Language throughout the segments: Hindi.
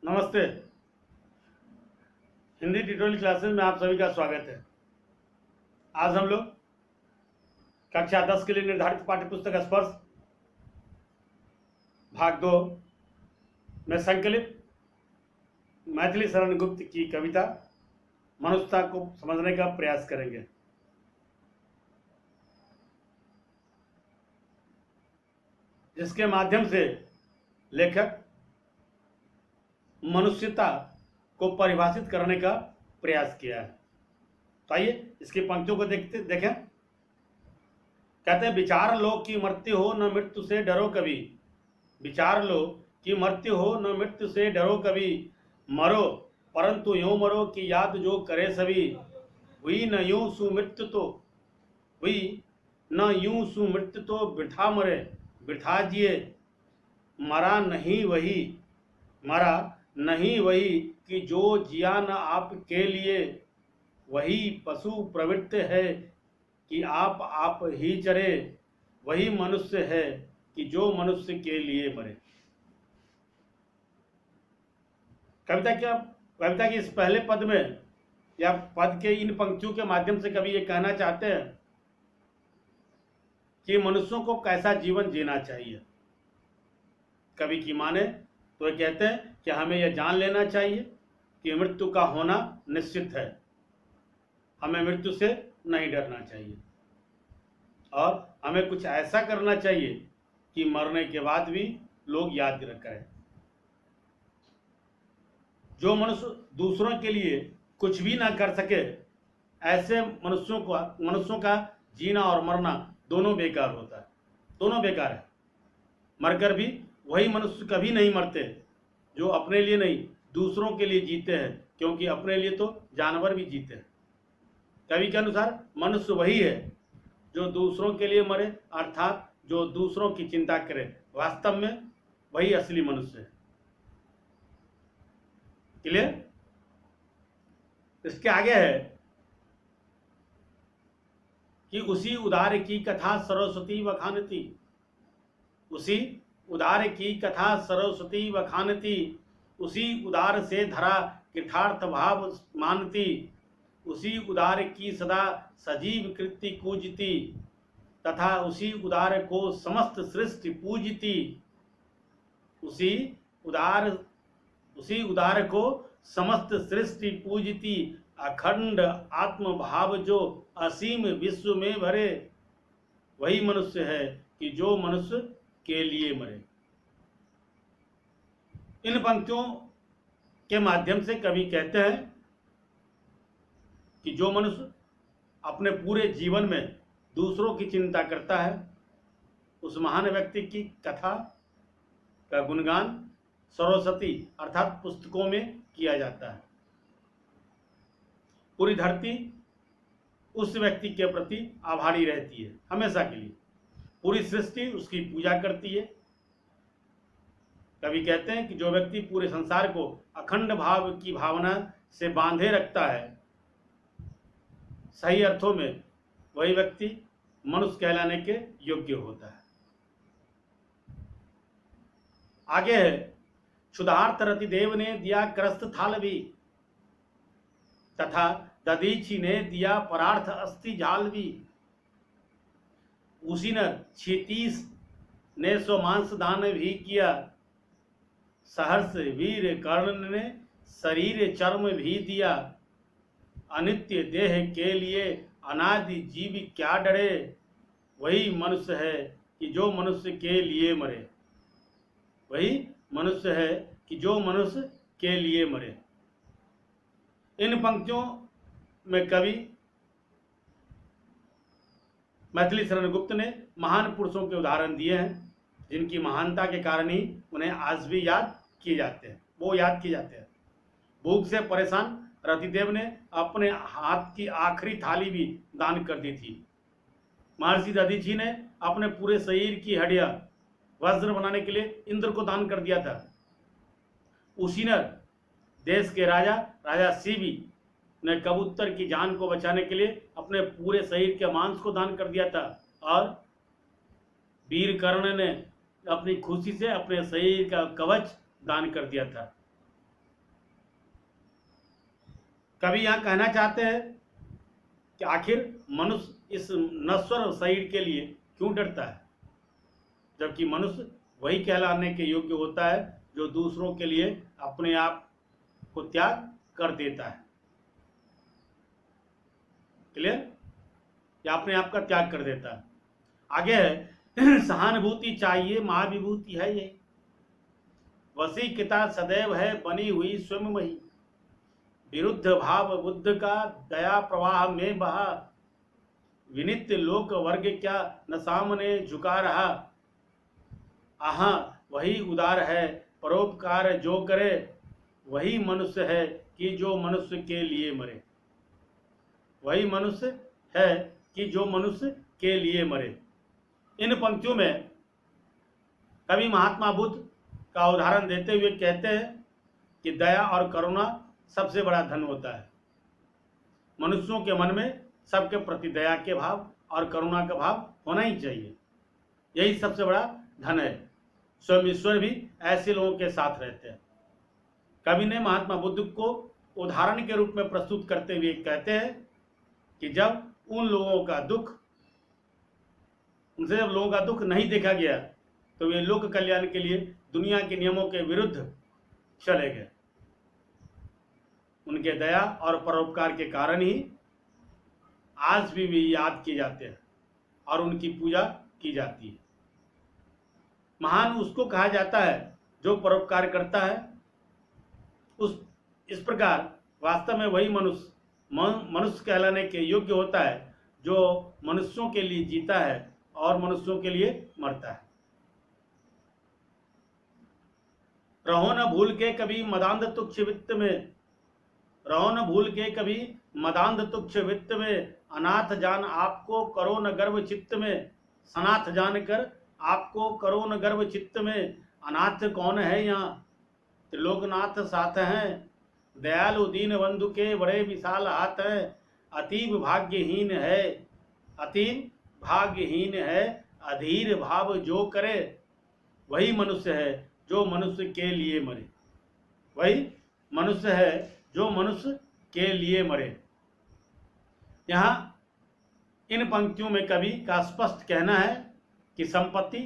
नमस्ते। हिंदी ट्यूटोरियल क्लासेस में आप सभी का स्वागत है। आज हम लोग कक्षा 10 के लिए निर्धारित पाठ्यपुस्तक स्पर्श भाग 2 में संकलित मैथिली शरण गुप्त की कविता मनुष्यता को समझने का प्रयास करेंगे। जिसके माध्यम से लेखक मनुष्यता को परिभाषित करने का प्रयास किया है। तो आइए इसकी पंक्तियों को देखें। कहते हैं, विचार लो कि मृत्यु हो न मृत्यु से डरो कभी। विचार लो कि मृत्यु हो न मृत्यु से डरो कभी। मरो परंतु यूं मरो कि याद जो करे सभी। हुई न यूं सुमृत्यु तो वृथा मरे वृथा जिए। मरा नहीं वही कि जो जिया न आपके लिए। वही पशु प्रवृत्ति है कि आप ही चरे। वही मनुष्य है कि जो मनुष्य के लिए मरे। कविता के इस पहले पद में या पद के इन पंक्तियों के माध्यम से कवि ये कहना चाहते हैं कि मनुष्यों को कैसा जीवन जीना चाहिए। कवि की माने तो ये कहते हैं कि हमें यह जान लेना चाहिए कि मृत्यु का होना निश्चित है। हमें मृत्यु से नहीं डरना चाहिए और हमें कुछ ऐसा करना चाहिए कि मरने के बाद भी लोग याद रखें। जो मनुष्य दूसरों के लिए कुछ भी ना कर सके, ऐसे मनुष्यों का जीना और मरना दोनों बेकार होता है। दोनों बेकार है। मरकर भी वही मनुष्य कभी नहीं मरते जो अपने लिए नहीं दूसरों के लिए जीते हैं, क्योंकि अपने लिए तो जानवर भी जीते हैं। कवि के अनुसार मनुष्य वही है जो दूसरों के लिए मरे, अर्थात जो दूसरों की चिंता करे। वास्तव में वही असली मनुष्य है। क्लियर? इसके आगे है कि उसी उदार की कथा सरस्वती वखानती। उसी उदार की कथा सरस्वती वखानती। उसी उदार से धरा कृतार्थ भाव मानती। उसी उदार की सदा सजीव कृति पूजती। तथा उसी उदार को समस्त सृष्टि पूजती। उसी उदार को समस्त सृष्टि पूजती। अखंड आत्म भाव जो असीम विश्व में भरे। वही मनुष्य है कि जो मनुष्य के लिए मरे। इन पंक्तियों के माध्यम से कवि कहते हैं कि जो मनुष्य अपने पूरे जीवन में दूसरों की चिंता करता है, उस महान व्यक्ति की कथा का गुणगान सरस्वती अर्थात पुस्तकों में किया जाता है। पूरी धरती उस व्यक्ति के प्रति आभारी रहती है हमेशा के लिए। पूरी सृष्टि उसकी पूजा करती है। कवि कहते हैं कि जो व्यक्ति पूरे संसार को अखंड भाव की भावना से बांधे रखता है, सही अर्थों में वही व्यक्ति मनुष्य कहलाने के योग्य होता है। आगे है, क्षुधार्त रतिदेव ने दिया करस्त थाल भी। तथा दधीची ने दिया परार्थ अस्थि जाल भी। उसी न क्षितीश ने स्वमांस दान भी किया। सहर्ष वीर कर्ण ने शरीर चर्म भी दिया। अनित्य देह के लिए अनादि जीव क्या डरे। वही मनुष्य है कि जो मनुष्य के लिए मरे। वही मनुष्य है कि जो मनुष्य के लिए मरे। इन पंक्तियों में कवि मैथिली शरण गुप्त ने महान पुरुषों के उदाहरण दिए हैं, जिनकी महानता के कारण ही उन्हें आज भी याद किए जाते हैं। भूख से परेशान रतिदेव ने अपने हाथ की आखिरी थाली भी दान कर दी थी। महर्षि दधीची ने अपने पूरे शरीर की हड्डियां वज्र बनाने के लिए इंद्र को दान कर दिया था। उसीनर देश के राजा शिवी ने कबूतर की जान को बचाने के लिए अपने पूरे शरीर के मांस को दान कर दिया था। और वीर कर्ण ने अपनी खुशी से अपने शरीर का कवच दान कर दिया था। कवि यहाँ कहना चाहते हैं कि आखिर मनुष्य इस नश्वर शरीर के लिए क्यों डरता है, जबकि मनुष्य वही कहलाने के योग्य होता है जो दूसरों के लिए अपने आप को त्याग कर देता है। क्लियर? या अपने आप का त्याग कर देता है। आगे है सहानुभूति चाहिए महाविभूति है ये, वशीकता सदैव है बनी हुई स्वयं वही, विरुद्ध भाव बुद्ध का दया प्रवाह में बहा, विनित लोक वर्ग क्या न सामने झुका रहा, आहा वही उदार है परोपकार जो करे, वही मनुष्य है कि जो मनुष्य के लिए मरे, वही मनुष्य है कि जो मनुष्य के लिए मरे। इन पंक्तियों में कवि महात्मा बुद्ध का उदाहरण देते हुए कहते हैं कि दया और करुणा सबसे बड़ा धन होता है। मनुष्यों के मन में सबके प्रति दया के भाव और करुणा का भाव होना ही चाहिए, यही सबसे बड़ा धन है। स्वयं ईश्वर भी ऐसे लोगों के साथ रहते हैं। कवि ने महात्मा बुद्ध को उदाहरण के रूप में प्रस्तुत करते हुए कहते हैं कि जब उन लोगों का दुख, उनसे जब लोगों का दुख नहीं देखा गया तो वे लोक कल्याण के लिए दुनिया के नियमों के विरुद्ध चले गए। उनके दया और परोपकार के कारण ही आज भी वे याद किए जाते हैं और उनकी पूजा की जाती है। महान उसको कहा जाता है जो परोपकार करता है। इस प्रकार वास्तव में वही मनुष्य कहलाने के योग्य होता है जो मनुष्यों के लिए जीता है और मनुष्यों के लिए मरता है। रहो न भूल के कभी मदांध तुच्छ वित्त में, रहो न भूल के कभी मदांध तुच्छ वित्त में, अनाथ जान आपको करो न गर्व चित्त में, सनाथ जान कर आपको करो न गर्व चित्त में, अनाथ कौन है यहाँ त्रिलोकनाथ साथ हैं, दयालु दीन बंधु के बड़े विशाल हाथ हैं, अतीब भाग्यहीन है, अतीब भाग्यहीन है, अधीर भाव जो करे, वही मनुष्य है जो मनुष्य के लिए मरे, वही मनुष्य है जो मनुष्य के लिए मरे। यहाँ इन पंक्तियों में कवि का स्पष्ट कहना है कि संपत्ति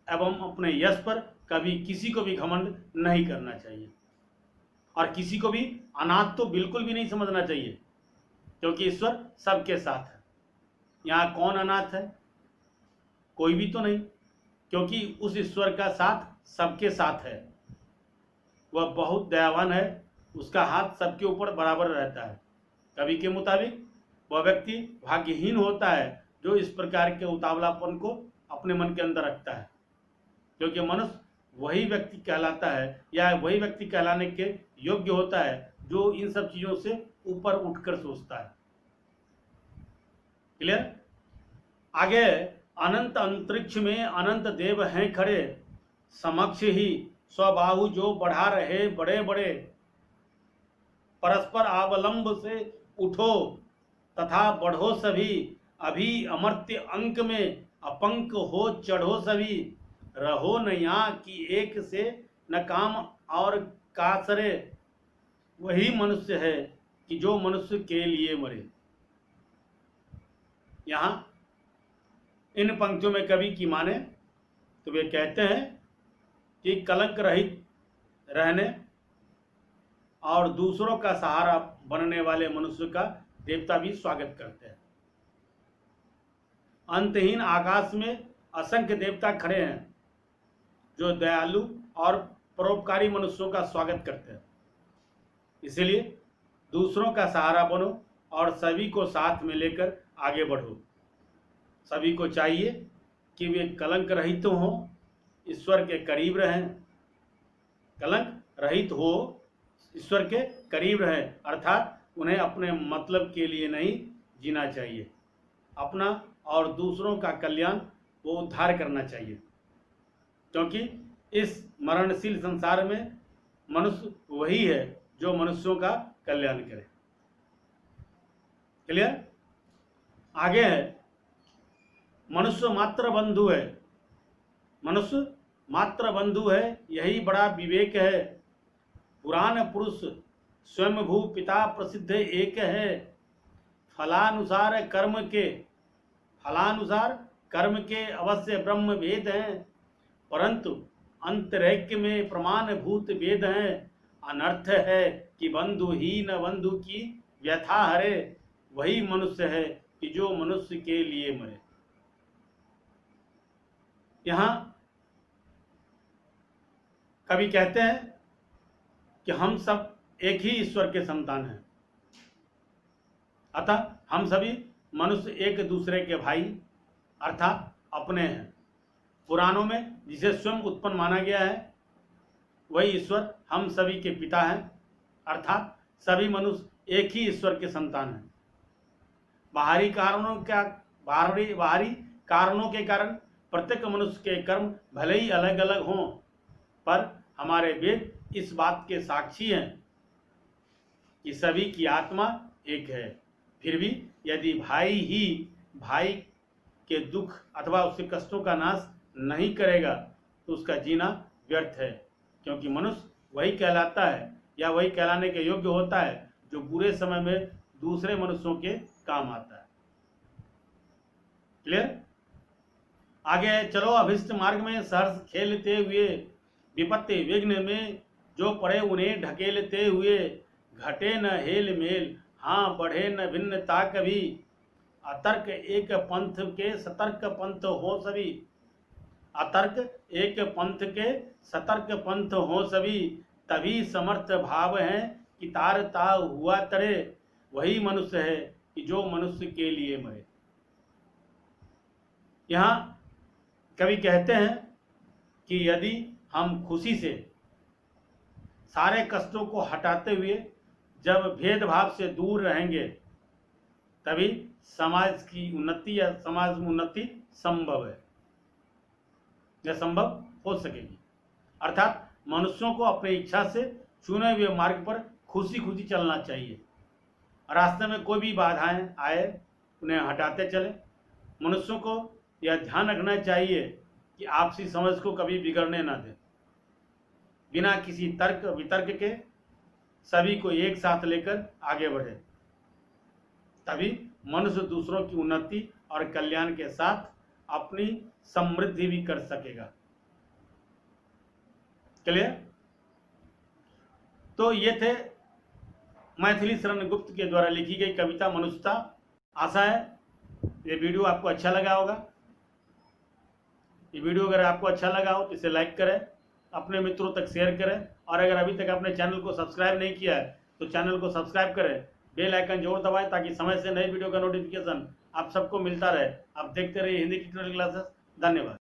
एवं अपने यश पर कभी किसी को भी घमंड नहीं करना चाहिए और किसी को भी अनाथ तो बिल्कुल भी नहीं समझना चाहिए, क्योंकि ईश्वर सबके साथ है। यहाँ कौन अनाथ है? कोई भी तो नहीं, क्योंकि उस ईश्वर का साथ सबके साथ है। वह बहुत दयावान है, उसका हाथ सबके ऊपर बराबर रहता है। कवि के मुताबिक वह व्यक्ति भाग्यहीन होता है जो इस प्रकार के उतावलापन को अपने मन के अंदर रखता है, क्योंकि मनुष्य वही व्यक्ति कहलाता है या वही व्यक्ति कहलाने के योग्य होता है जो इन सब चीजों से ऊपर उठकर सोचता है। क्लियर? आगे, अनंत अंतरिक्ष में अनंत देव हैं खड़े, समक्ष ही स्वबाहु जो बढ़ा रहे बड़े बड़े, परस्पर अवलंब से उठो तथा बढ़ो सभी, अभी अमर्त्य अंक में अपंक हो चढ़ो सभी, रहो न यहाँ की एक से न काम और कासरे, वही मनुष्य है कि जो मनुष्य के लिए मरे। यहाँ इन पंक्तियों में कवि की माने तो वे कहते हैं कि कलंक रहित रहने और दूसरों का सहारा बनने वाले मनुष्य का देवता भी स्वागत करते हैं। अंतहीन आकाश में असंख्य देवता खड़े हैं जो दयालु और परोपकारी मनुष्यों का स्वागत करते हैं। इसलिए दूसरों का सहारा बनो और सभी को साथ में लेकर आगे बढ़ो। सभी को चाहिए कि वे कलंक रहित हों, ईश्वर के करीब रहें। कलंक रहित हो, ईश्वर के करीब रहें, अर्थात उन्हें अपने मतलब के लिए नहीं जीना चाहिए, अपना और दूसरों का कल्याण वो उद्धार करना चाहिए, क्योंकि इस मरणशील संसार में मनुष्य वही है जो मनुष्यों का कल्याण करे। क्लियर? आगे है, मनुष्य मात्र बंधु है, मनुष्य मात्र बंधु है, यही बड़ा विवेक है। पुराण पुरुष स्वयंभू पिता प्रसिद्ध एक है। फलानुसार कर्म के अवश्य ब्रह्म भेद हैं, परंतु अंतरैक्य में प्रमाण भूत भेद हैं। अनर्थ है कि बंधुहीन बंधु की व्यथा हरे, वही मनुष्य है कि जो मनुष्य के लिए मरे। यहां कवि कहते हैं कि हम सब एक ही ईश्वर के संतान हैं, अतः हम सभी मनुष्य एक दूसरे के भाई अर्थात अपने हैं। पुराणों में जिसे स्वयं उत्पन्न माना गया है वही ईश्वर हम सभी के पिता हैं, अर्थात सभी मनुष्य एक ही ईश्वर के संतान हैं। बाहरी कारणों के कारण प्रत्येक मनुष्य के कर्म भले ही अलग अलग हों, पर हमारे वेद इस बात के साक्षी हैं कि सभी की आत्मा एक है। फिर भी यदि भाई ही भाई के दुख अथवा उसके कष्टों का नाश नहीं करेगा तो उसका जीना व्यर्थ है, क्योंकि मनुष्य वही कहलाता है या वही कहलाने के योग्य होता है जो बुरे समय में दूसरे मनुष्यों के काम आता है। क्लियर? आगे चलो। अभिष्ट मार्ग में सहर्ष खेलते हुए, विपत्ति विघ्न में जो पड़े उन्हें ढकेलते हुए, घटे न हेल मेल, हाँ बढ़े न भिन्नता कभी। अतर्क एक पंथ के सतर्क पंथ हो सभी, अतर्क एक पंथ के सतर्क पंथ हो सभी। तभी समर्थ भाव है कि तारता हुआ तरे, वही मनुष्य है कि जो मनुष्य के लिए मरे। यहाँ कवि कहते हैं कि यदि हम खुशी से सारे कष्टों को हटाते हुए जब भेदभाव से दूर रहेंगे तभी समाज की उन्नति या समाज में उन्नति संभव है या संभव हो सकेगी। अर्थात मनुष्यों को अपनी इच्छा से चुने हुए मार्ग पर खुशी खुशी चलना चाहिए। रास्ते में कोई भी बाधाएं आए उन्हें हटाते चले। मनुष्यों को यह ध्यान रखना चाहिए कि आपसी समझ को कभी बिगड़ने ना दें। बिना किसी तर्क वितर्क के सभी को एक साथ लेकर आगे बढ़े, तभी मनुष्य दूसरों की उन्नति और कल्याण के साथ अपनी समृद्धि भी कर सकेगा। क्लियर? तो ये थे मैथिली शरण गुप्त के द्वारा लिखी गई कविता मनुष्यता। आशा है ये वीडियो आपको अच्छा लगा होगा। ये वीडियो अगर आपको अच्छा लगा हो तो इसे लाइक करें, अपने मित्रों तक शेयर करें, और अगर अभी तक अपने चैनल को सब्सक्राइब नहीं किया है तो चैनल को सब्सक्राइब करें, बेल आइकन जरूर दबाएं ताकि समय से नए वीडियो का नोटिफिकेशन आप सबको मिलता रहे। आप देखते रहिए हिंदी ट्यूटोरियल क्लासेस। धन्यवाद।